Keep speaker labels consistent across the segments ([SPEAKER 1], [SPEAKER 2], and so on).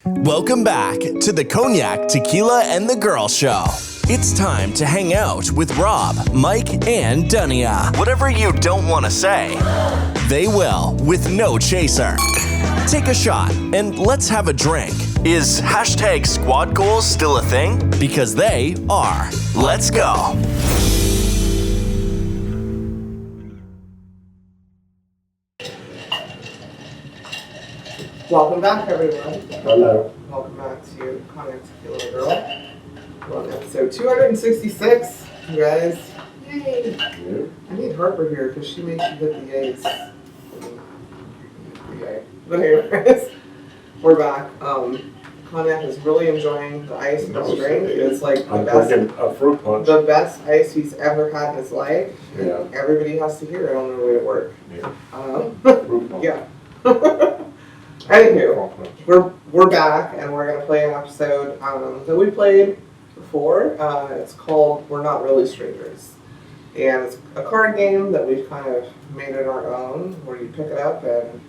[SPEAKER 1] Welcome back to the Cognac, Tequila, and the Girl Show. It's time to hang out with Rob, Mike, and Dunya. Whatever you don't want to say, they will with no chaser. Take a shot and let's have a drink. Is hashtag squad goals still a thing? Because they are. Let's go.
[SPEAKER 2] Welcome back, everyone.
[SPEAKER 3] Hello.
[SPEAKER 2] Welcome back to Cognac, Tequila, and Girl. We're on episode 266, you guys. Yay! I need Harper here because she makes you hit the A's. Okay. But anyways, we're back. Cognac is really enjoying the ice in this drink. It's like
[SPEAKER 3] I'm drinking a fruit punch.
[SPEAKER 2] the best ice he's ever had in his life.
[SPEAKER 3] Yeah.
[SPEAKER 2] Everybody has to hear it on their way to work.
[SPEAKER 3] Yeah. Fruit punch.
[SPEAKER 2] Yeah. Anywho, we're back and we're gonna play an episode that we played before. It's called "We're Not Really Strangers," and it's a card game that we've kind of made it our own, where you pick it up and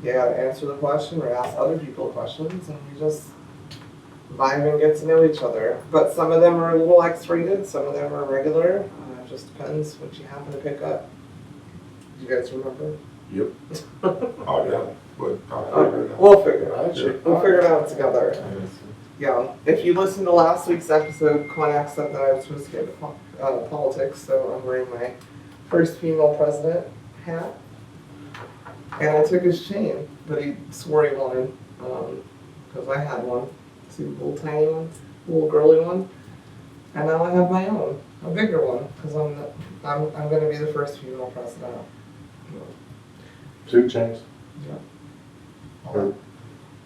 [SPEAKER 2] you gotta answer the question or ask other people questions, and we just vibe and get to know each other. But some of them are a little X-rated, some of them are regular. It just depends what you happen to pick up. Do you guys remember?
[SPEAKER 3] Yep.
[SPEAKER 4] Oh, yeah. But
[SPEAKER 2] We'll figure it out.
[SPEAKER 3] Sure.
[SPEAKER 2] We'll figure it out together. Yeah. If you listened to last week's episode, Cognac said that I was supposed to get into politics, so I'm wearing my first female president hat. And I took his chain, but he swore he wanted, because I had one. See the little tiny one, little girly one. And now I have my own, a bigger one, because I'm going to be the first female president.
[SPEAKER 3] 2 chains.
[SPEAKER 2] Yeah.
[SPEAKER 3] Or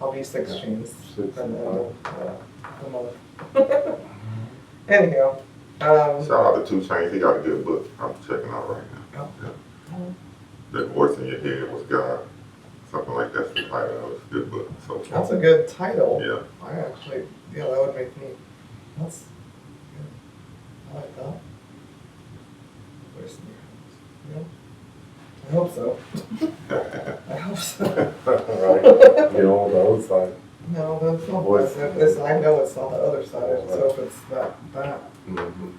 [SPEAKER 2] I'll be 6 chains.
[SPEAKER 3] six.
[SPEAKER 2] And then, the mother. Anyhow.
[SPEAKER 4] shout out to 2 Chainz. He got a good book. I'm checking out right now.
[SPEAKER 2] Oh.
[SPEAKER 4] Yeah. That Voice in Your Head Was God. Something like that's the title of it. It's a good book. So far.
[SPEAKER 2] That's a good title.
[SPEAKER 4] Yeah.
[SPEAKER 2] I actually, that would make me, that's good. I like that. Voice in Your Head. Yeah. I hope so. I hope so.
[SPEAKER 3] Right. You know, the other side.
[SPEAKER 2] No, that's not
[SPEAKER 3] Voice.
[SPEAKER 2] this. I know it's not the other side. I just hope it's that.
[SPEAKER 3] Mm-hmm.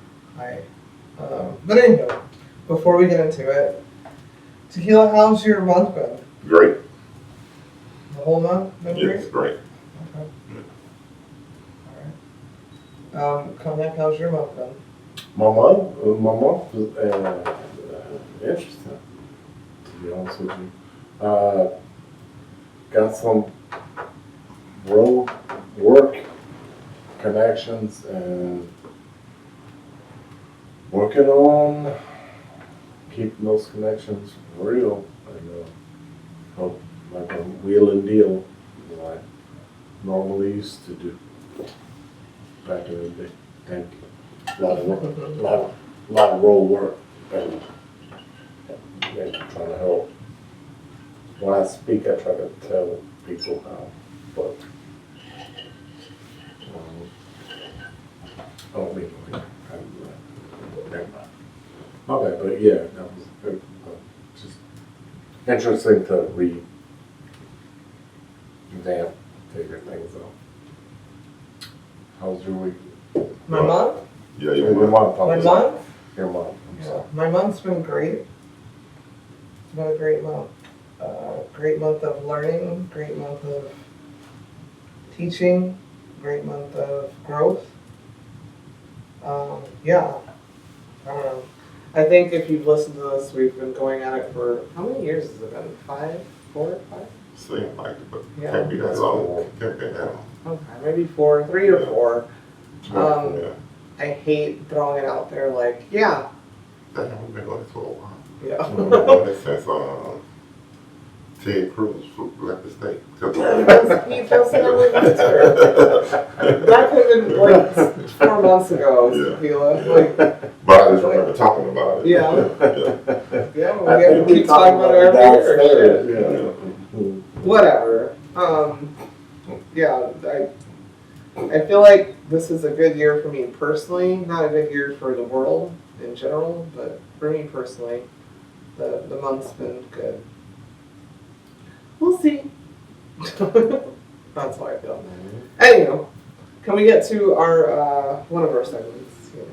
[SPEAKER 2] But anyway, before we get into it, Tequila, how's your month been?
[SPEAKER 4] Great.
[SPEAKER 2] The whole month been
[SPEAKER 4] Yes,
[SPEAKER 2] great?
[SPEAKER 4] great.
[SPEAKER 2] Okay. Alright. Cognac, how's your month been?
[SPEAKER 3] My month was interesting, to be honest with you. Got some road work connections and working on keeping those connections real and help like a wheel and deal like normally used to do back in the day. Thank you. A lot of road work and trying to help. When I speak, I try to tell people how, but I don't mean to never mind. My bad, but yeah, that was good. Just interesting to revamp, figure things out. How's your week?
[SPEAKER 2] My month?
[SPEAKER 4] Yeah,
[SPEAKER 3] Your
[SPEAKER 4] you're
[SPEAKER 3] month.
[SPEAKER 2] My month?
[SPEAKER 3] Your month. I'm
[SPEAKER 2] Yeah.
[SPEAKER 3] sorry.
[SPEAKER 2] My month's been great. It's been a great month. Great month of learning, great month of teaching, great month of growth. Yeah, I don't know. I think if you've listened to this, we've been going at it for, how many years has it been? 5? 4? 5?
[SPEAKER 4] seems like it, but
[SPEAKER 2] Yeah.
[SPEAKER 4] can't be that long. Can't be that long.
[SPEAKER 2] Okay, maybe 4, 3 or 4.
[SPEAKER 4] Yeah.
[SPEAKER 2] I hate throwing it out there like, yeah,
[SPEAKER 4] Damn, we've been going for a while.
[SPEAKER 2] yeah.
[SPEAKER 4] We've been doing this since Ted Cruz left the state.
[SPEAKER 2] He doesn't have a answer. That could have been like 4 months ago,
[SPEAKER 4] Yeah.
[SPEAKER 2] Tequila. Like,
[SPEAKER 4] But I just remember talking about it.
[SPEAKER 2] Yeah.
[SPEAKER 4] Yeah.
[SPEAKER 2] yeah, we have to keep talking about it every year.
[SPEAKER 3] Yeah.
[SPEAKER 2] Whatever. Yeah, I feel like this is a good year for me personally. Not a good year for the world in general, but for me personally, the month's been good. We'll see. That's how I feel. Anyway, can we get to our one of our segments? Yeah.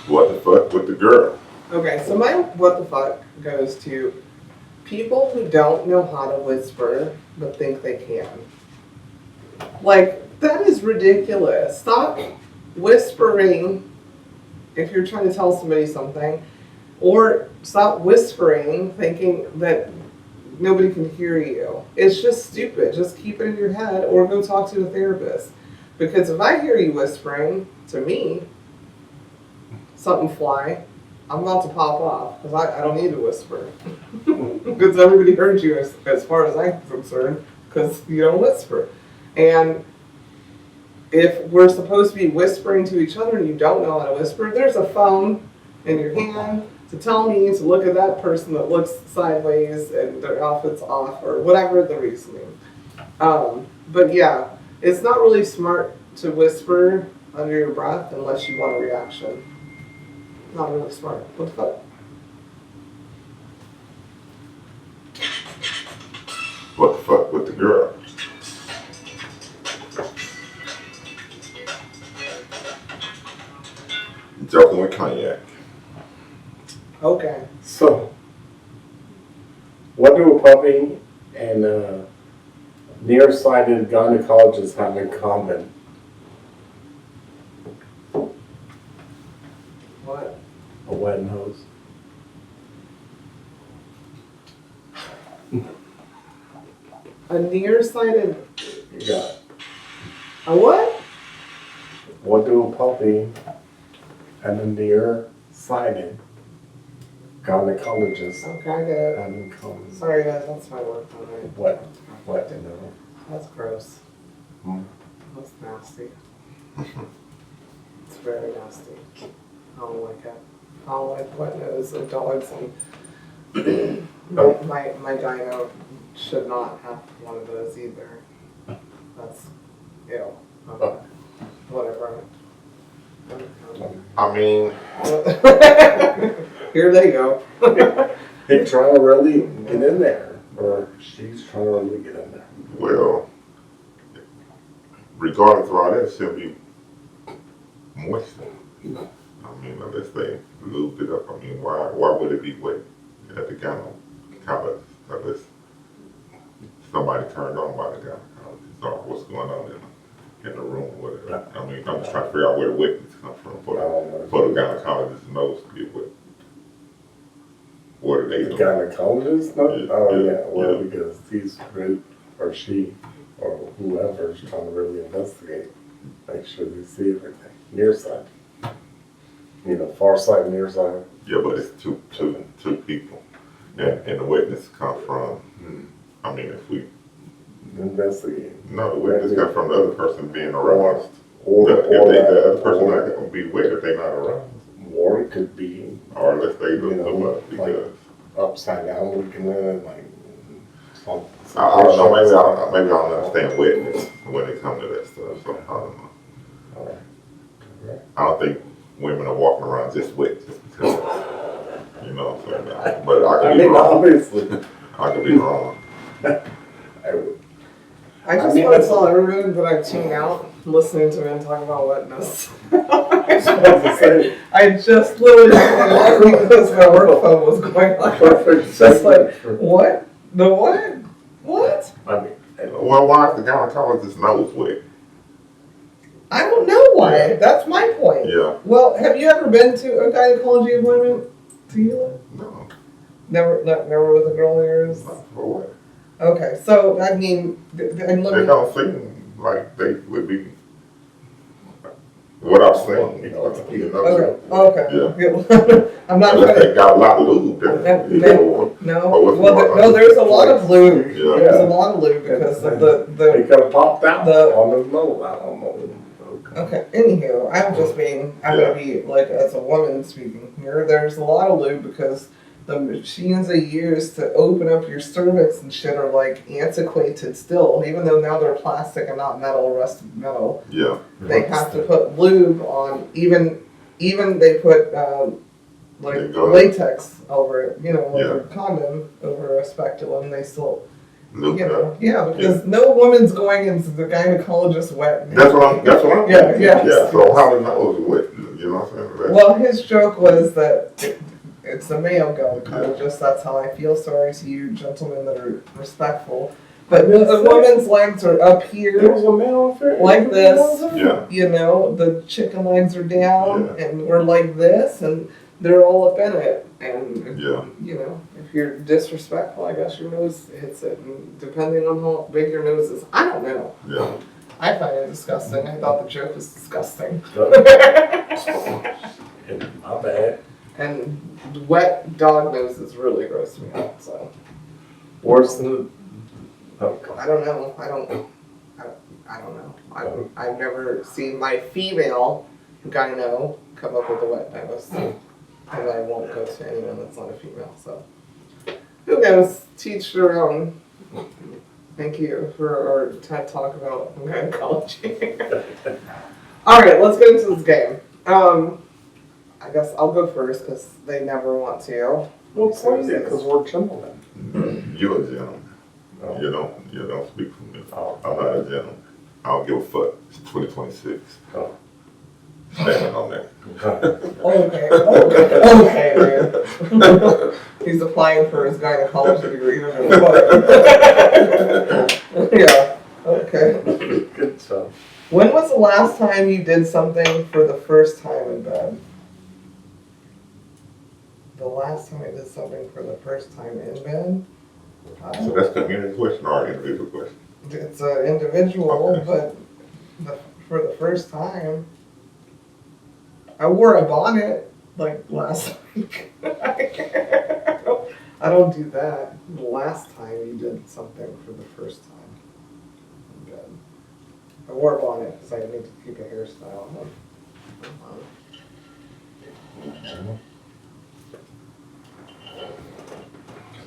[SPEAKER 4] What the fuck with the girl?
[SPEAKER 2] Okay, so my what the fuck goes to people who don't know how to whisper but think they can. Like, that is ridiculous. Stop whispering if you're trying to tell somebody something, or stop whispering thinking that nobody can hear you. It's just stupid. Just keep it in your head or go talk to a therapist. Because if I hear you whispering to me, something fly, I'm about to pop off because I don't need to whisper. Because everybody heard you as far as I'm concerned because you don't whisper. And if we're supposed to be whispering to each other and you don't know how to whisper, there's a phone in your hand to tell me to look at that person that looks sideways and their outfit's off or whatever the reasoning. But yeah, it's not really smart to whisper under your breath unless you want a reaction. Not really smart. What the fuck?
[SPEAKER 4] What the fuck with the girl? Joking with Cognac.
[SPEAKER 2] Okay.
[SPEAKER 3] So, what do a puppy and a nearsighted gynecologist have in common?
[SPEAKER 2] What?
[SPEAKER 3] A wet nose.
[SPEAKER 2] A nearsighted.
[SPEAKER 3] Yeah.
[SPEAKER 2] A what?
[SPEAKER 3] What do a puppy and a nearsighted gynecologist
[SPEAKER 2] Okay, I get it.
[SPEAKER 3] have in common?
[SPEAKER 2] Sorry guys, that's my work tonight.
[SPEAKER 3] What? What? No.
[SPEAKER 2] That's gross.
[SPEAKER 3] Hmm.
[SPEAKER 2] That's nasty. It's very nasty. I don't like it. I don't like wet nose of dogs, and my gyno should not have one of those either. That's ew. Okay. Whatever.
[SPEAKER 4] I mean,
[SPEAKER 2] Here they go.
[SPEAKER 3] He's trying to really get in there, or she's trying to really get in there.
[SPEAKER 4] well, regardless of all that, she'll be moist. I mean, unless they lubed it up. I mean, why would it be wet at the gynecologist unless somebody turned on by the gynecologist or what's going on in the room or whatever. I mean, I'm just trying to figure out where the wetness comes from for the gynecologist's nose to get wet. What are they
[SPEAKER 3] The
[SPEAKER 4] doing?
[SPEAKER 3] gynecologist? No?
[SPEAKER 4] Yeah,
[SPEAKER 3] Oh,
[SPEAKER 4] yeah,
[SPEAKER 3] yeah. Well,
[SPEAKER 4] yeah.
[SPEAKER 3] because he's really, or she, or whoever is trying to really investigate, make sure they see everything. Nearsighted. You know, far sight and nearsighted.
[SPEAKER 4] Yeah, but it's two people. And the wetness comes from, I mean, if we,
[SPEAKER 3] Investigate.
[SPEAKER 4] no, the wetness comes from the other person being aroused.
[SPEAKER 3] Or
[SPEAKER 4] The other person
[SPEAKER 3] or,
[SPEAKER 4] not going to be wet if they're not aroused.
[SPEAKER 3] or it could be,
[SPEAKER 4] Or unless they look
[SPEAKER 3] you know,
[SPEAKER 4] them up because.
[SPEAKER 3] upside down looking at it, like, some,
[SPEAKER 4] I don't know, maybe I don't understand wetness when it comes to that stuff, so I don't know.
[SPEAKER 3] All right.
[SPEAKER 4] I don't think women are walking around just wet just because, you know what I'm saying? But I could be wrong.
[SPEAKER 3] Obviously,
[SPEAKER 4] I could be wrong.
[SPEAKER 3] I would.
[SPEAKER 2] I just
[SPEAKER 3] mean,
[SPEAKER 2] want to
[SPEAKER 3] it's-
[SPEAKER 2] tell everyone that I tune out listening to men talk about wetness. I just literally because my work phone was going on.
[SPEAKER 3] Perfect
[SPEAKER 2] Just like,
[SPEAKER 3] segment for,
[SPEAKER 2] what? The what? What?
[SPEAKER 3] I mean,
[SPEAKER 4] Well, why is the gynecologist's nose wet?
[SPEAKER 2] I don't know why.
[SPEAKER 4] Yeah.
[SPEAKER 2] That's my point.
[SPEAKER 4] Yeah.
[SPEAKER 2] Well, have you ever been to a gynecology appointment? Tequila?
[SPEAKER 4] No.
[SPEAKER 2] Never with a girl of yours?
[SPEAKER 4] Not for what?
[SPEAKER 2] Okay, so I mean, and
[SPEAKER 4] They
[SPEAKER 2] let me.
[SPEAKER 4] don't seem like they would be. What I've seen, you know.
[SPEAKER 2] Okay. I'm not
[SPEAKER 4] Unless
[SPEAKER 2] trying
[SPEAKER 4] they got a lot of lube.
[SPEAKER 2] No.
[SPEAKER 4] Oh, what's
[SPEAKER 2] Well,
[SPEAKER 4] going on?
[SPEAKER 2] no. There's a lot of lube.
[SPEAKER 4] Yeah.
[SPEAKER 2] There's a lot of lube because of
[SPEAKER 3] they
[SPEAKER 2] the.
[SPEAKER 3] could have popped out
[SPEAKER 2] the-
[SPEAKER 3] on the nose. I don't know.
[SPEAKER 2] Okay. Anywho, I'm gonna be like as a woman speaking here. There's a lot of lube because the machines they use to open up your cervix and shit are like antiquated still, even though now they're plastic and not metal, rusted metal.
[SPEAKER 4] Yeah.
[SPEAKER 2] They have to put lube on. Even they put like
[SPEAKER 4] They go-
[SPEAKER 2] latex over it. You know, like
[SPEAKER 4] Yeah.
[SPEAKER 2] a condom over a speculum. They still
[SPEAKER 4] Lube
[SPEAKER 2] You
[SPEAKER 4] it
[SPEAKER 2] know,
[SPEAKER 4] up.
[SPEAKER 2] yeah, because no woman's going into the gynecologist wet.
[SPEAKER 4] That's what I'm
[SPEAKER 2] Yeah,
[SPEAKER 4] thinking.
[SPEAKER 2] yeah.
[SPEAKER 4] Yeah, so how the nose what, you know what I'm saying? That's-
[SPEAKER 2] Well, his joke was that it's a male gynecologist. That's how I feel. Sorry to you gentlemen that are respectful. But the woman's legs are up here.
[SPEAKER 3] There was a male affair.
[SPEAKER 2] Like this.
[SPEAKER 4] Yeah.
[SPEAKER 2] You know, the chicken legs are down, and we're like this, and they're all up in it. And,
[SPEAKER 4] Yeah.
[SPEAKER 2] you know, if you're disrespectful, I guess your nose hits it. And depending on how big your nose is, I don't know.
[SPEAKER 4] Yeah.
[SPEAKER 2] I find it disgusting. I thought the joke was disgusting.
[SPEAKER 3] My bad.
[SPEAKER 2] And wet dog noses really gross me out, so.
[SPEAKER 3] Worse than. Oh, God.
[SPEAKER 2] I don't know. I don't know. I've never seen my female gyno come up with a wet nose. And I won't go to anyone that's not a female, so. Who knows? Teach their own. Thank you for our TED Talk about gynecology. Alright, let's get into this game. I guess I'll go first because they never want to.
[SPEAKER 3] Well, crazy, because we're gentlemen.
[SPEAKER 4] You're a gentleman.
[SPEAKER 3] No.
[SPEAKER 4] You don't speak for me.
[SPEAKER 3] Oh.
[SPEAKER 4] I'm not a gentleman. I don't give a fuck. It's 2026.
[SPEAKER 3] Oh.
[SPEAKER 4] Standing on that.
[SPEAKER 2] Okay, man. He's applying for his gynecology degree. Yeah, okay.
[SPEAKER 3] Good stuff.
[SPEAKER 2] When was the last time you did something for the first time in bed? The last time I did something for the first time in bed?
[SPEAKER 4] So that's a community question or an individual question?
[SPEAKER 2] It's an individual,
[SPEAKER 4] Okay.
[SPEAKER 2] but for the first time, I wore a bonnet like last week. I don't do that. The last time you did something for the first time in bed. I wore a bonnet because I need to keep a hairstyle on.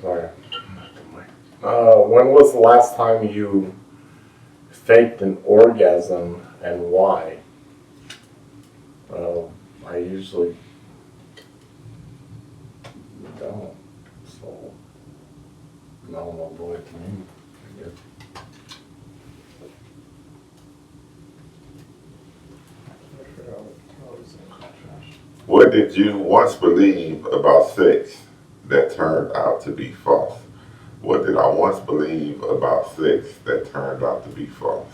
[SPEAKER 3] Sorry. When was the last time you faked an orgasm and why? I usually don't. So, no boy to me, I guess.
[SPEAKER 4] What did you once believe about sex that turned out to be false? What did I once believe about sex that turned out to be false?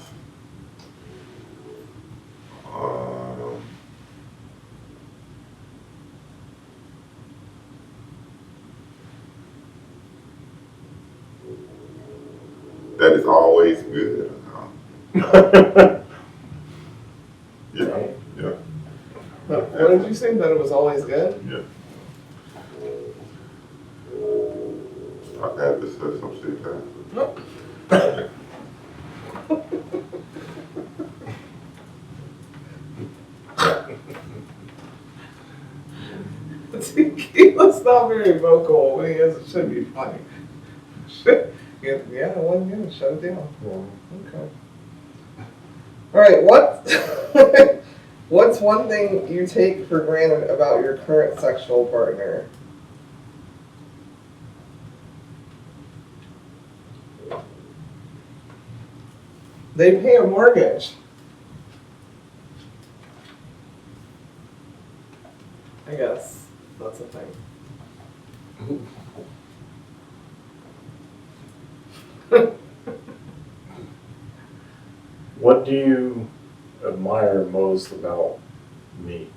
[SPEAKER 4] That is always good. Yeah, yeah,
[SPEAKER 2] What did you say? That it was always good?
[SPEAKER 4] yeah. I had to say some shit there.
[SPEAKER 2] Tequila's not very vocal when he is. It should be funny. Yeah, it wasn't good. Shut it down. Okay. All right. What's one thing you take for granted about your current sexual partner? They pay a mortgage. I guess that's a thing.
[SPEAKER 3] What do you admire most about me?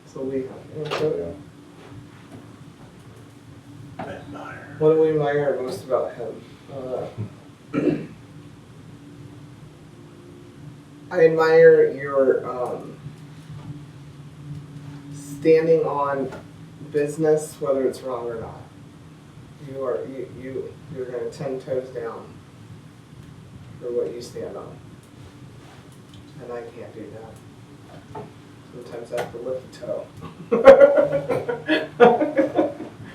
[SPEAKER 2] So we
[SPEAKER 3] Yeah. Admire.
[SPEAKER 2] what do we admire most about him? I admire your standing on business, whether it's wrong or not. You're gonna 10 toes down for what you stand on, and I can't do that. Sometimes I have to lift a toe.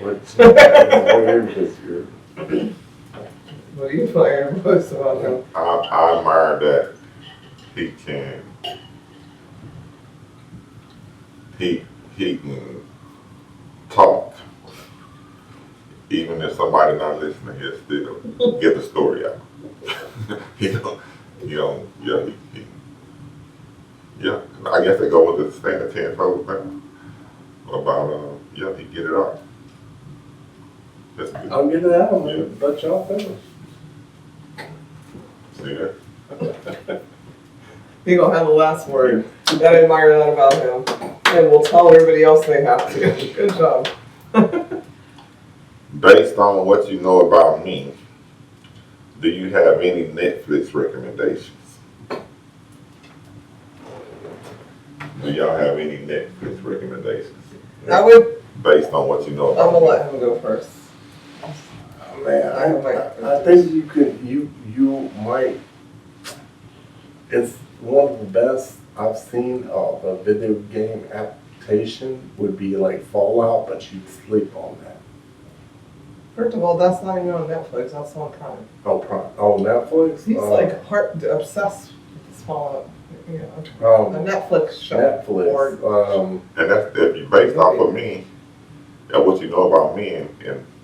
[SPEAKER 3] What's weird is your.
[SPEAKER 2] What do you admire most about him?
[SPEAKER 4] I admire that he can talk even if somebody not listening, he'll still get the story out. Yeah. I guess they go with the stand of 10-fold thing about, he get it out. That's good.
[SPEAKER 3] I'll get it out, man. Let y'all finish.
[SPEAKER 4] See that?
[SPEAKER 2] He gonna have the last word. I admire that about him. And we'll tell everybody else they have to. Good job.
[SPEAKER 4] Based on what you know about me, do you have any Netflix recommendations? Do y'all have any Netflix recommendations?
[SPEAKER 2] I would.
[SPEAKER 4] Based on what you know
[SPEAKER 2] I'm
[SPEAKER 4] about
[SPEAKER 2] gonna
[SPEAKER 4] me.
[SPEAKER 2] let him go first.
[SPEAKER 3] Man, I think you could, you might, it's one of the best I've seen of a video game adaptation would be like Fallout, but you'd sleep on that.
[SPEAKER 2] First of all, that's not even on Netflix. That's on Prime.
[SPEAKER 3] Oh, Netflix?
[SPEAKER 2] He's like obsessed with this Fallout. A Netflix show.
[SPEAKER 3] Netflix.
[SPEAKER 4] And that's if you based off of me, and what you know about me, and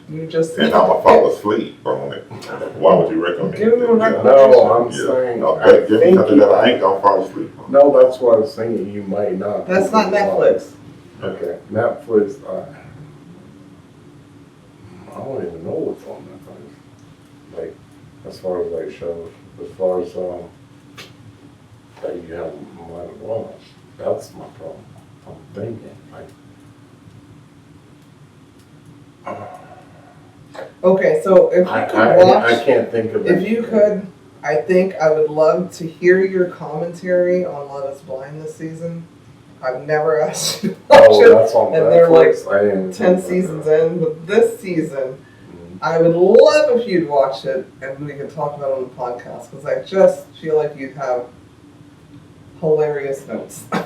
[SPEAKER 2] You just.
[SPEAKER 4] I'm gonna fall asleep on it. Why would you recommend
[SPEAKER 2] Give him
[SPEAKER 4] it?
[SPEAKER 2] a recommendation.
[SPEAKER 3] No, I'm saying.
[SPEAKER 4] Okay, give me something that I ain't gonna fall asleep on.
[SPEAKER 3] No, that's what I was thinking. You might not.
[SPEAKER 2] That's not Netflix.
[SPEAKER 3] Okay, Netflix. I don't even know what's on Netflix. Like, as far as like shows, as far as that you have might watch. That's my problem. I'm thinking like.
[SPEAKER 2] Okay, so if you could watch.
[SPEAKER 3] I can't think of it.
[SPEAKER 2] If you could, I think I would love to hear your commentary on Love Is Blind this season. I've never asked you to watch it,
[SPEAKER 3] that's on
[SPEAKER 2] and
[SPEAKER 3] Netflix.
[SPEAKER 2] they're like
[SPEAKER 3] I didn't
[SPEAKER 2] 10
[SPEAKER 3] think
[SPEAKER 2] seasons
[SPEAKER 3] about
[SPEAKER 2] in, but this season,
[SPEAKER 3] that.
[SPEAKER 2] I would love if you'd watch it and we could talk about it on the podcast, because I just feel like you'd have hilarious notes. And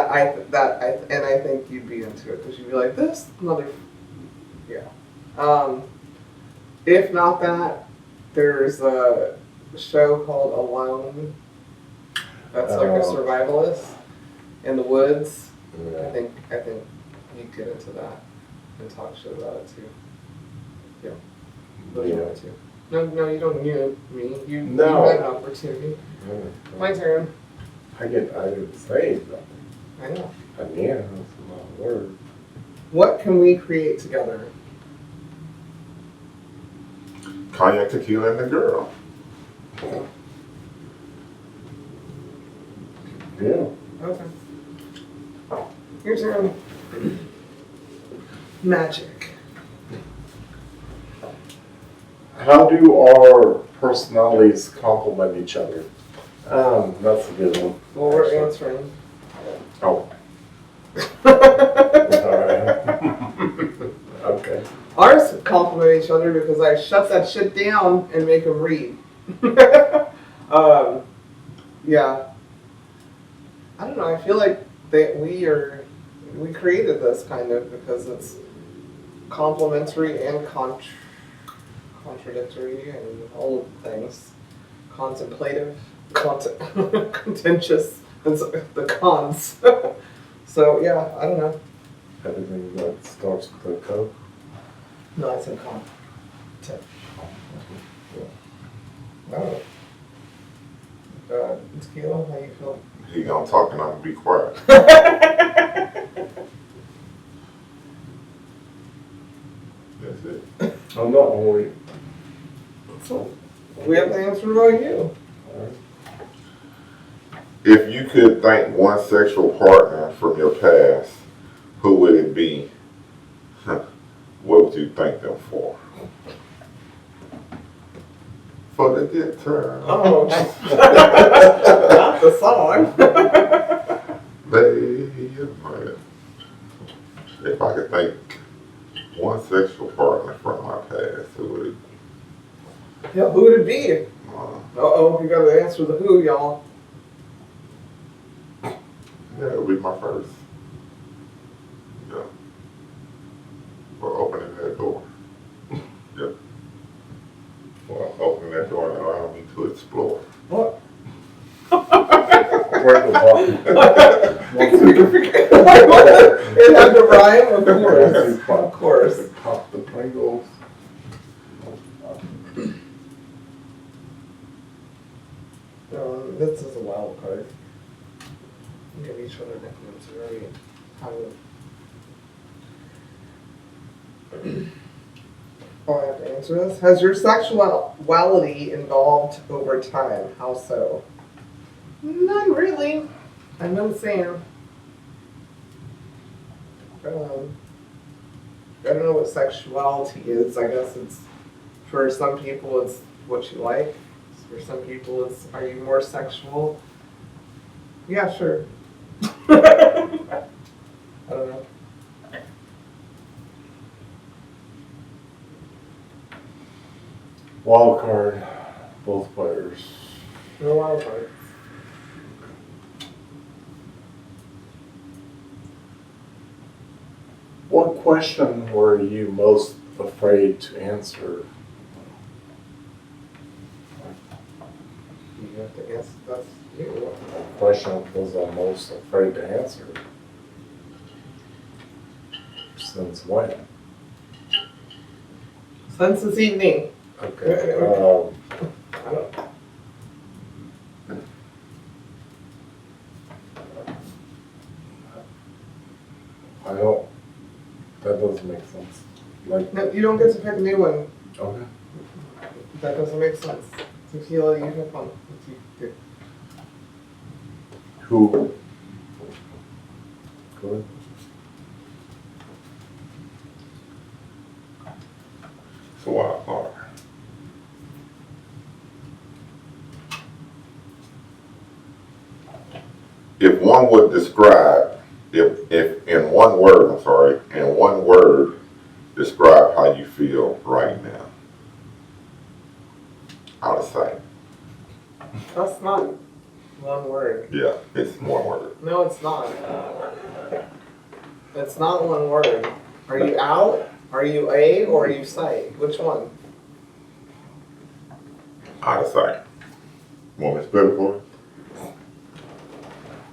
[SPEAKER 2] I think you'd be into it, because you'd be like, this mother, yeah. If not that, there's a show called Alone. That's like a survivalist in the woods.
[SPEAKER 3] Yeah.
[SPEAKER 2] I think you'd get into that and talk shit about it too. Yeah. Those are my two. No, you don't mute me. You had an opportunity.
[SPEAKER 3] Yeah.
[SPEAKER 2] My turn.
[SPEAKER 3] I get say something.
[SPEAKER 2] I know.
[SPEAKER 3] Yeah, that's my word.
[SPEAKER 2] What can we create together?
[SPEAKER 4] Cognac, Tequila, and the girl.
[SPEAKER 3] Yeah.
[SPEAKER 2] Okay. Your turn. Magic.
[SPEAKER 3] How do our personalities complement each other? That's a good one.
[SPEAKER 2] Well, we're answering.
[SPEAKER 3] Oh. Alright. Okay.
[SPEAKER 2] Ours complement each other because I shut that shit down and make them read. Yeah. I don't know. I feel like we created this kind of because it's complementary and contradictory and all of the things. Contemplative, contentious, and so, the cons. So yeah, I don't know.
[SPEAKER 3] Everything that starts with a Coke.
[SPEAKER 2] No, I said con. Oh. Tequila, how you feel?
[SPEAKER 4] He gonna talk and I'm gonna be quiet. That's it.
[SPEAKER 3] I'm not only.
[SPEAKER 2] So, we have to answer about you.
[SPEAKER 4] If you could thank one sexual partner from your past, who would it be? What would you thank them for? For the good time.
[SPEAKER 2] Oh, not the song.
[SPEAKER 4] If I could thank one sexual partner from my past, who would it be?
[SPEAKER 2] Yeah, who would it be? Uh-oh, you gotta answer the who, y'all.
[SPEAKER 4] Yeah, it would be my first. Yeah. For opening that door. Yeah. For opening that door and allowing me to explore.
[SPEAKER 2] What?
[SPEAKER 3] Where the button?
[SPEAKER 2] It had to rhyme, of course. Of course.
[SPEAKER 3] Pop the
[SPEAKER 2] This is a wild card. Give each other nicknames. We already have them. Oh, I have to answer this. Has your sexuality evolved over time? How so? Not really. I'm not saying. I don't know what sexuality is. I guess it's for some people it's what you like. For some people it's are you more sexual? Yeah, sure. I don't know.
[SPEAKER 3] Wild card, both players.
[SPEAKER 2] No wild card.
[SPEAKER 3] What question were you most afraid to answer?
[SPEAKER 2] You have to guess. That's you.
[SPEAKER 3] What question was I most afraid to answer? Since when?
[SPEAKER 2] Since this evening.
[SPEAKER 3] Okay.
[SPEAKER 2] I don't.
[SPEAKER 3] I don't. That doesn't make sense. Like.
[SPEAKER 2] No, you don't get to pick a new one.
[SPEAKER 3] Okay.
[SPEAKER 2] That doesn't make sense. Tequila, you pick one.
[SPEAKER 3] Who? Go ahead.
[SPEAKER 4] It's a wild card. If one would describe, if in one word, in one word, describe how you feel right now. Out of sight.
[SPEAKER 2] That's not one word.
[SPEAKER 4] Yeah, it's one word.
[SPEAKER 2] No, it's not. It's not one word. Are you out? Are you A or are you sight? Which one?
[SPEAKER 4] Out of sight. Want me to spell it for you?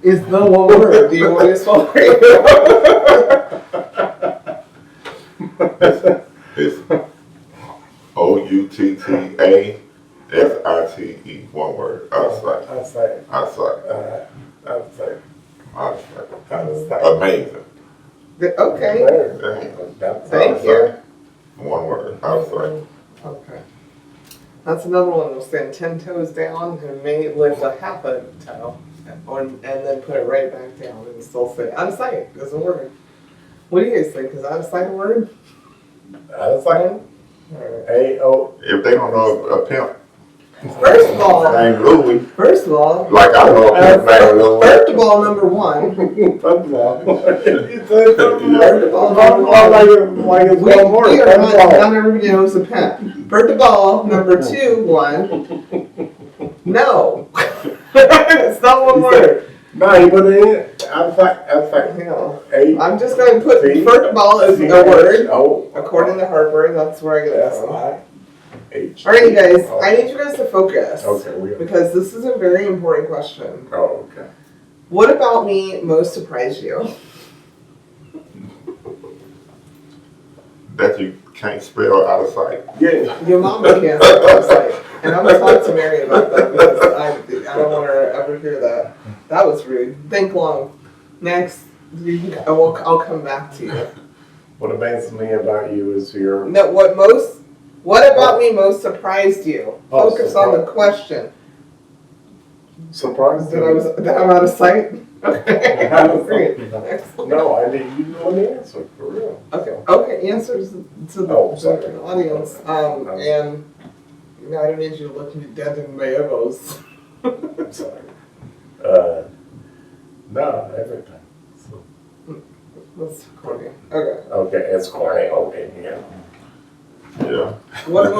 [SPEAKER 2] It's the one word. Do you want me to spell it?
[SPEAKER 4] It's OUTTASITE. One word. Out of sight.
[SPEAKER 3] Outside.
[SPEAKER 4] Out of sight.
[SPEAKER 3] Outside.
[SPEAKER 4] Out of sight.
[SPEAKER 3] Outside.
[SPEAKER 4] Amazing.
[SPEAKER 2] Okay.
[SPEAKER 3] That's
[SPEAKER 2] Thank you.
[SPEAKER 4] One word. Out of sight.
[SPEAKER 2] Okay. That's another one that'll stand 10 toes down and may lift a half a toe. And then put it right back down and still say, out of sight is a word. What do you guys think? Is out of sight a word?
[SPEAKER 3] Outside. A-O.
[SPEAKER 4] If they don't know a pimp
[SPEAKER 2] First of all,
[SPEAKER 4] named Louis,
[SPEAKER 2] like
[SPEAKER 4] like I know a pimp named Louis.
[SPEAKER 2] first of all, number one.
[SPEAKER 3] First of all. You said
[SPEAKER 2] First of all, number one.
[SPEAKER 3] like it's
[SPEAKER 2] We
[SPEAKER 3] one word.
[SPEAKER 2] are
[SPEAKER 3] First of all.
[SPEAKER 2] not everybody knows a pimp. First of all, number two, no. It's not one word.
[SPEAKER 3] No, you put it in. Outside.
[SPEAKER 2] You know,
[SPEAKER 3] A.
[SPEAKER 2] I'm just going to put first of all as a word.
[SPEAKER 3] O.
[SPEAKER 2] According to Harvard, that's where I get it from.
[SPEAKER 3] S-I-H.
[SPEAKER 2] All right, you guys, I need you guys to focus.
[SPEAKER 3] Okay, we got it.
[SPEAKER 2] Because this is a very important question.
[SPEAKER 3] Oh, okay.
[SPEAKER 2] What about me most surprised you?
[SPEAKER 4] That you can't spell out of sight.
[SPEAKER 3] Yeah.
[SPEAKER 2] Your mama can't say website. And I'm going to talk to Mary about that because I don't want her to ever hear that. That was rude. Think long. Next, I'll come back to you.
[SPEAKER 3] What amazes me about you is your.
[SPEAKER 2] No, what about me most surprised you?
[SPEAKER 3] Oh,
[SPEAKER 2] Focus on the question.
[SPEAKER 3] Surprised
[SPEAKER 2] That I'm out of sight? Okay. Great. Excellent.
[SPEAKER 3] No, I need you to know the answer, for real.
[SPEAKER 2] Okay, answers to the audience. And I don't need you to look me dead in my elbows.
[SPEAKER 3] I'm sorry. No, everything. So.
[SPEAKER 2] That's corny. Okay.
[SPEAKER 3] Okay, it's corny. Okay, yeah.
[SPEAKER 4] Yeah.
[SPEAKER 2] What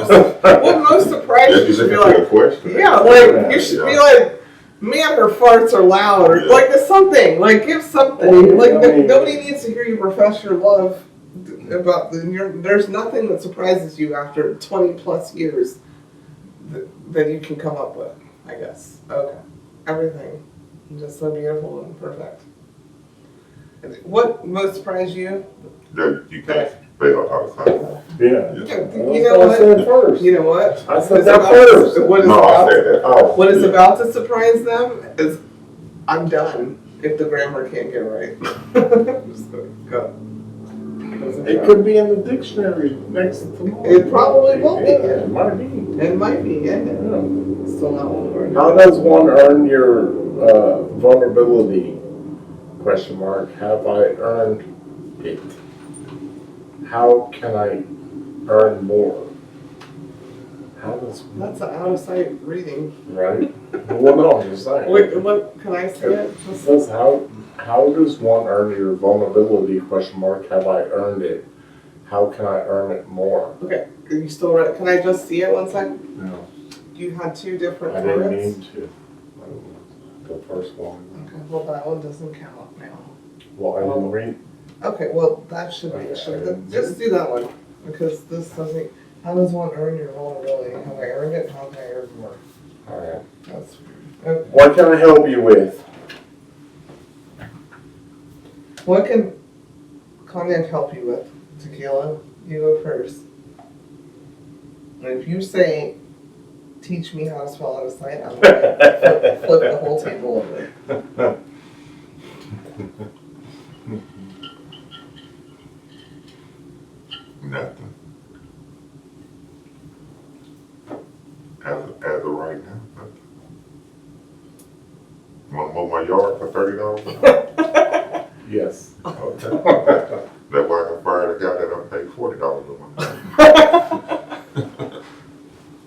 [SPEAKER 2] most surprised you? You should be like,
[SPEAKER 4] question.
[SPEAKER 2] yeah, like you should be like, man, her farts are loud, or like there's something. Like give something. Like nobody needs to hear you profess your love about there's nothing that surprises you after 20 plus years that you can come up with. I guess. Okay. Everything, just so beautiful and perfect. What most surprised you?
[SPEAKER 4] That you can't spell out of sight.
[SPEAKER 3] Yeah.
[SPEAKER 2] You know what?
[SPEAKER 3] I said first.
[SPEAKER 2] You know what?
[SPEAKER 3] I said that first.
[SPEAKER 2] What is
[SPEAKER 4] No, I
[SPEAKER 2] about?
[SPEAKER 4] said that.
[SPEAKER 3] Oh,
[SPEAKER 2] What is about to surprise them is I'm done if the grammar can't get right. Just go.
[SPEAKER 3] It could be in the dictionary next tomorrow.
[SPEAKER 2] It probably will be.
[SPEAKER 3] Yeah, it might be.
[SPEAKER 2] It might be, yeah.
[SPEAKER 3] Yeah.
[SPEAKER 2] Still not one word.
[SPEAKER 3] How does one earn your vulnerability? Question mark. Have I earned it? How can I earn more? How does
[SPEAKER 2] That's an out of sight reading.
[SPEAKER 3] right? Well, no, I'm just saying.
[SPEAKER 2] Wait, what? Can I see it?
[SPEAKER 3] It says how does one earn your vulnerability? Question mark. Have I earned it? How can I earn it more?
[SPEAKER 2] Okay, are you still ready? Can I just see it one second?
[SPEAKER 3] No,
[SPEAKER 2] You had two different
[SPEAKER 3] I didn't
[SPEAKER 2] words.
[SPEAKER 3] mean to. The first one.
[SPEAKER 2] Okay, well that one doesn't count now.
[SPEAKER 3] Well, I didn't read.
[SPEAKER 2] Okay, well that should be. Just do that one because this doesn't. How does one earn your vulnerability? Have I earned it? How can I earn more?
[SPEAKER 3] All right.
[SPEAKER 2] That's weird. Okay.
[SPEAKER 3] What can I help you with?
[SPEAKER 2] What can Cognac help you with? Tequila, you go first. And if you say, teach me how to spell out a site, I'm going to flip the whole table over.
[SPEAKER 4] Nothing. As of right now, nothing. Want to mow my yard for $30?
[SPEAKER 3] Yes.
[SPEAKER 4] Okay. That's why I can fire the guy that I paid $40 a month.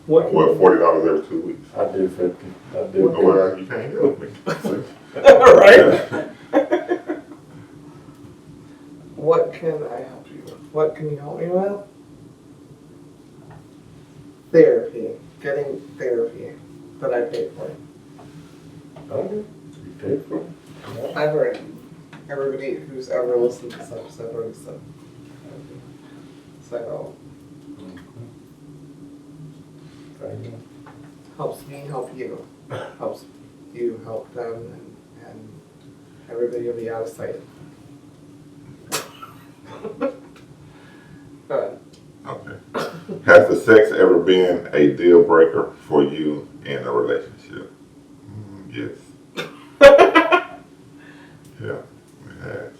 [SPEAKER 2] What
[SPEAKER 4] Well, $40 every 2 weeks.
[SPEAKER 3] I did 50. I did.
[SPEAKER 4] Well, you can't help me.
[SPEAKER 2] right? What can I help you with? What can you help me with? Therapy. Getting therapy that I paid for.
[SPEAKER 3] Okay. You paid for it? Yeah.
[SPEAKER 2] I've already, everybody who's ever listened to this episode already said. So,
[SPEAKER 3] Thank you.
[SPEAKER 2] helps me help you. Helps you help them and everybody will be out of sight. Go ahead.
[SPEAKER 4] Okay. Has the sex ever been a deal breaker for you in a relationship? Yes. Yeah, it has.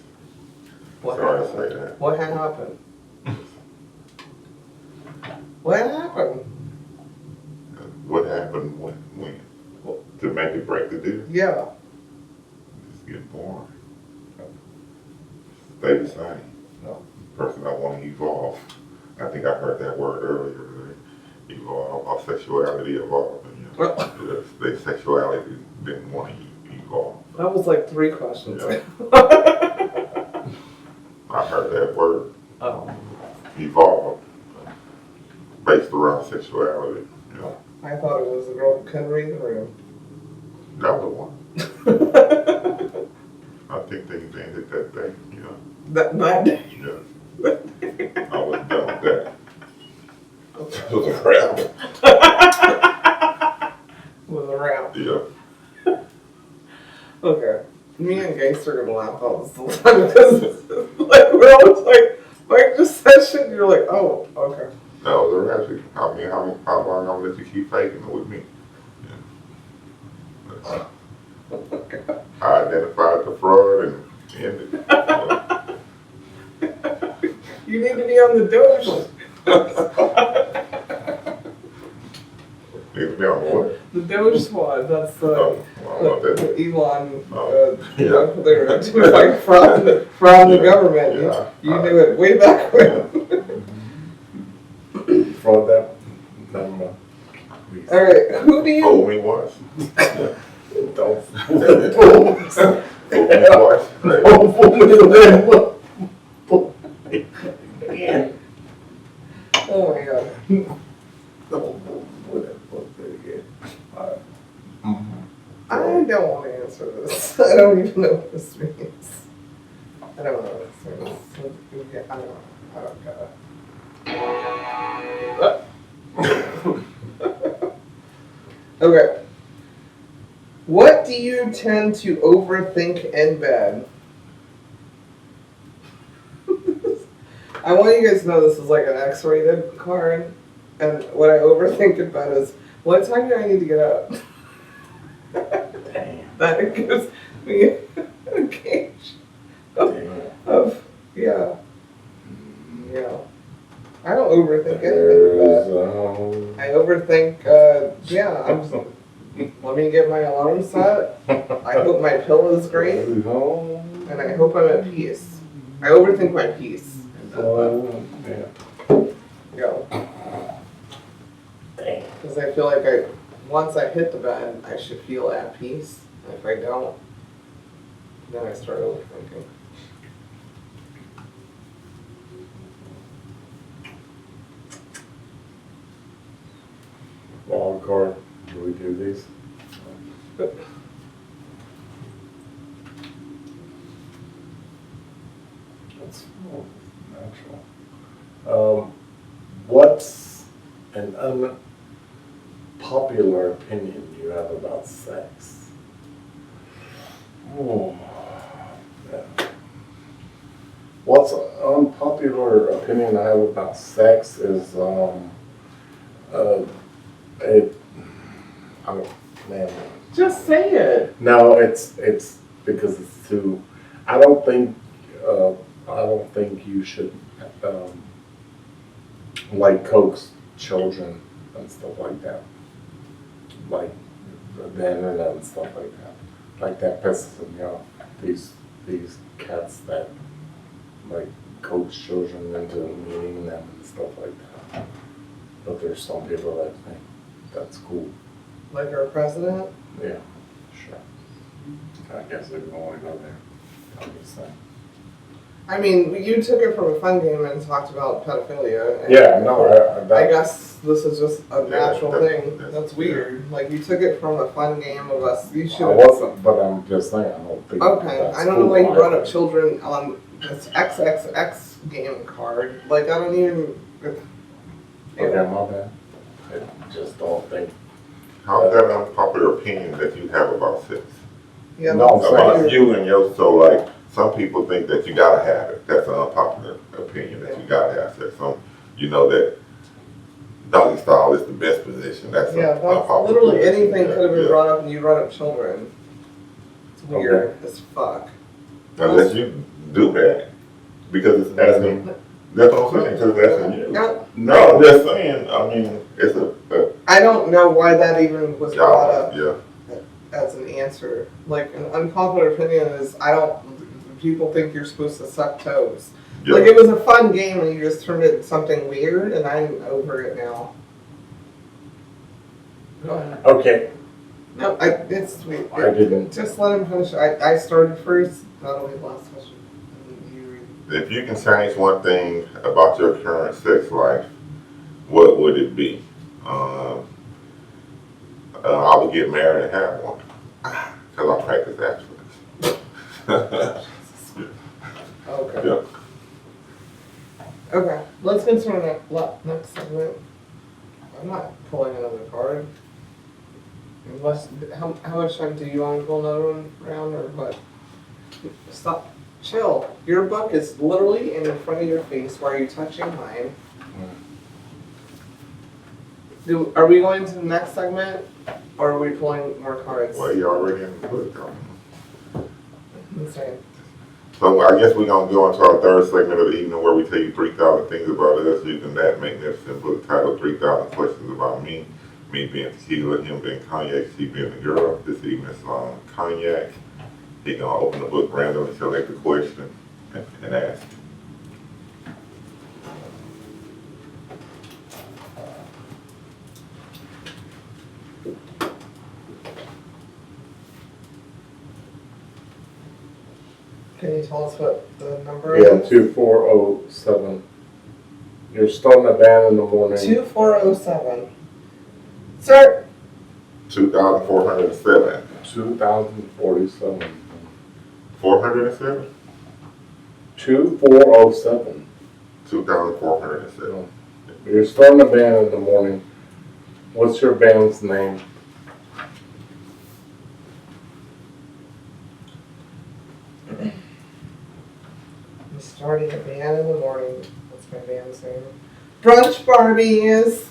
[SPEAKER 2] What
[SPEAKER 4] Sorry to
[SPEAKER 2] happened?
[SPEAKER 4] say that.
[SPEAKER 2] What had happened? What happened?
[SPEAKER 4] What happened when? To make it break the deal?
[SPEAKER 2] Yeah.
[SPEAKER 4] Just get boring. Stay the same.
[SPEAKER 2] No.
[SPEAKER 4] Person don't want to evolve. I think I heard that word earlier today. Evolve. Our sexuality evolving. You know? Their sexuality didn't want to evolve.
[SPEAKER 2] That was like 3 questions.
[SPEAKER 4] Yeah. I heard that word.
[SPEAKER 2] Oh.
[SPEAKER 4] Evolve. Based around sexuality. You know?
[SPEAKER 2] I thought it was the girl who couldn't read the room.
[SPEAKER 4] That was one. I think they invented that thing, you know.
[SPEAKER 2] That day.
[SPEAKER 4] Yeah. I was done with that. It was a wrap.
[SPEAKER 2] Was a wrap.
[SPEAKER 4] Yeah.
[SPEAKER 2] Okay. Me and Gangster are gonna laugh all this the time because like we're always like Mike just said shit and you're like, oh, okay.
[SPEAKER 4] That was a wrap. I mean, how long I'm gonna let you keep faking it with me? Yeah. I identified the fraud and ended it.
[SPEAKER 2] You need to be on the Doge.
[SPEAKER 4] Need to be on what?
[SPEAKER 2] The Doge squad. That's
[SPEAKER 4] Oh, well, I want that.
[SPEAKER 2] the Elon.
[SPEAKER 4] Yeah.
[SPEAKER 2] They're like from the government.
[SPEAKER 4] Yeah.
[SPEAKER 2] You knew it way back when.
[SPEAKER 3] For that number.
[SPEAKER 2] All right. Who do you?
[SPEAKER 4] Fool me once.
[SPEAKER 3] Don't
[SPEAKER 4] Fool me twice.
[SPEAKER 3] Don't fool me with
[SPEAKER 2] Oh my god.
[SPEAKER 3] Don't fool with that again.
[SPEAKER 2] I don't want to answer this. I don't even know what this means. I don't know what this means. Okay, I don't know. I don't got it. Okay. What do you tend to overthink in bed? I want you guys to know this is like an X-rated card, and what I overthink in bed is, what time do I need to get up?
[SPEAKER 3] Damn.
[SPEAKER 2] That gives me a gauge of yeah. I don't overthink anything, but I overthink. Let me get my alarm set. I hope my pillow is great, and I hope I'm at peace. I overthink my peace. Because I feel like once I hit the bed, I should feel at peace. And if I don't, then I start overthinking.
[SPEAKER 3] Wild card. Do we do these? That's natural. What's an unpopular opinion you have about sex? Oh, yeah. What's an unpopular opinion I have about sex is man.
[SPEAKER 2] Just say it.
[SPEAKER 3] No, it's because it's too. I don't think you should like coax children and stuff like that, like the internet and stuff like that. Like that pisses me off. These cats that like coax children into meeting them and stuff like that. But there's some people that think that's cool.
[SPEAKER 2] Like our president?
[SPEAKER 3] Yeah, sure. I guess we can only go there. I'm just saying.
[SPEAKER 2] I mean, you took it from a fun game and talked about pedophilia. And
[SPEAKER 3] Yeah, no,
[SPEAKER 2] I guess this is just a natural thing.
[SPEAKER 4] that's
[SPEAKER 2] That's weird. Like, you took it from a fun game of us. You should.
[SPEAKER 3] I wasn't, but I'm just saying, I don't think.
[SPEAKER 2] Okay,
[SPEAKER 3] that's
[SPEAKER 2] I don't know
[SPEAKER 3] cool
[SPEAKER 2] why you brought
[SPEAKER 3] either.
[SPEAKER 2] up children on this XXX game card. Like, I don't even.
[SPEAKER 3] Okay, my bad. I just don't think.
[SPEAKER 4] How's that unpopular opinion that you have about sex?
[SPEAKER 2] Yeah,
[SPEAKER 3] No,
[SPEAKER 2] that's
[SPEAKER 3] I'm
[SPEAKER 4] About
[SPEAKER 2] weird.
[SPEAKER 4] you and your, so like, some people think that you gotta have it. That's an unpopular opinion, that you gotta have sex. Some, you know that doggy style is the best position. That's
[SPEAKER 2] Yeah,
[SPEAKER 4] an
[SPEAKER 2] that's
[SPEAKER 4] unpopular
[SPEAKER 2] literally
[SPEAKER 4] position.
[SPEAKER 2] anything could have been
[SPEAKER 4] Yeah.
[SPEAKER 2] brought up and you brought up children. It's weird as fuck.
[SPEAKER 4] Unless you do that, because it's asking, that's what I'm saying, because it's asking you. No, I'm just saying, I mean, it's a
[SPEAKER 2] I don't know why that even was brought up
[SPEAKER 4] yeah.
[SPEAKER 2] as an answer. Like, an unpopular opinion is, people think you're supposed to suck toes.
[SPEAKER 4] Yeah.
[SPEAKER 2] Like, it was a fun game and you just turned it into something weird and I'm over it now. Go ahead.
[SPEAKER 3] Okay,
[SPEAKER 2] No, it's sweet.
[SPEAKER 3] I didn't.
[SPEAKER 2] Just let him finish. I started first. That'll be the last question. And you read.
[SPEAKER 4] If you can change one thing about your current sex life, what would it be? I would get married and have one, because I practice abstinence.
[SPEAKER 2] Okay.
[SPEAKER 4] Yeah.
[SPEAKER 2] Okay. Let's get to our next segment. I'm not pulling another card. Unless, how much time do you want to pull another one round or what? Stop. Chill. Your book is literally in front of your face. Why are you touching mine? Are we going to the next segment, or are we pulling more cards?
[SPEAKER 4] Well, you already in the book.
[SPEAKER 2] Insane.
[SPEAKER 4] So I guess we're going to go into our third segment of the evening where we tell you 3,000 things about us using that magnificent book titled 3,000 Questions About Me. Me being Tequila, him being Cognac, she being the girl. This evening's Cognac. He's going to open the book randomly, select the question, and ask.
[SPEAKER 2] Can you tell us what the number
[SPEAKER 3] yeah,
[SPEAKER 2] is?
[SPEAKER 3] 2407. You're starting a band in the morning.
[SPEAKER 2] 2407. Sir.
[SPEAKER 4] 2,407.
[SPEAKER 3] 2047.
[SPEAKER 4] 407?
[SPEAKER 3] 2407.
[SPEAKER 4] 2,407.
[SPEAKER 3] You're starting a band in the morning. What's your band's name?
[SPEAKER 2] I'm starting a band in the morning. What's my band's name? Brunch Barbies.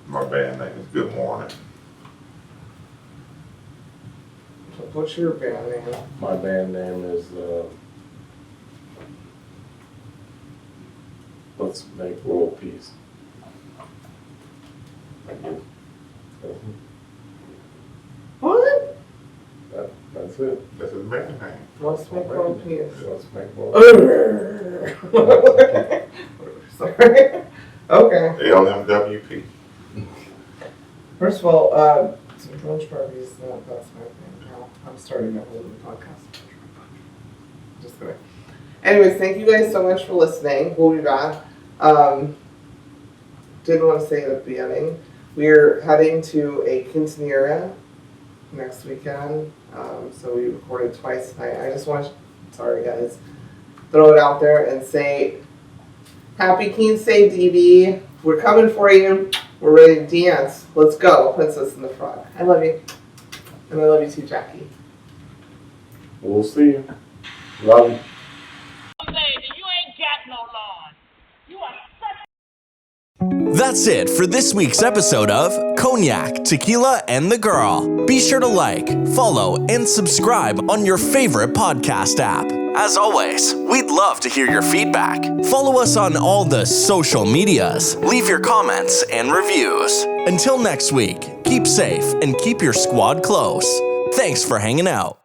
[SPEAKER 4] My band name is Good Morning.
[SPEAKER 2] What's your band name?
[SPEAKER 3] My band name is, Let's Make World Peace. Thank you.
[SPEAKER 2] What?
[SPEAKER 3] That's it.
[SPEAKER 4] That's his main name.
[SPEAKER 2] Let's make world peace.
[SPEAKER 3] Let's Make World Peace.
[SPEAKER 2] Sorry. Okay.
[SPEAKER 4] LMWP.
[SPEAKER 2] First of all, some brunch parties, that's my thing now. I'm starting a whole new podcast. Just kidding. Anyways, thank you guys so much for listening. We'll be back. Didn't want to say it at the beginning. We're heading to a quinceanera next weekend. So we recorded twice tonight. I just want to, sorry guys, throw it out there and say, Happy Queen's Day, Dee Dee. We're coming for you. We're ready to dance. Let's go, Princess and the Frog. I love you. And I love you too, Jackie.
[SPEAKER 3] We'll see you. Love you.
[SPEAKER 1] That's it for this week's episode of Cognac, Tequila, and the Girl. Be sure to like, follow, and subscribe on your favorite podcast app. As always, we'd love to hear your feedback. Follow us on all the social medias. Leave your comments and reviews. Until next week, keep safe and keep your squad close. Thanks for hanging out.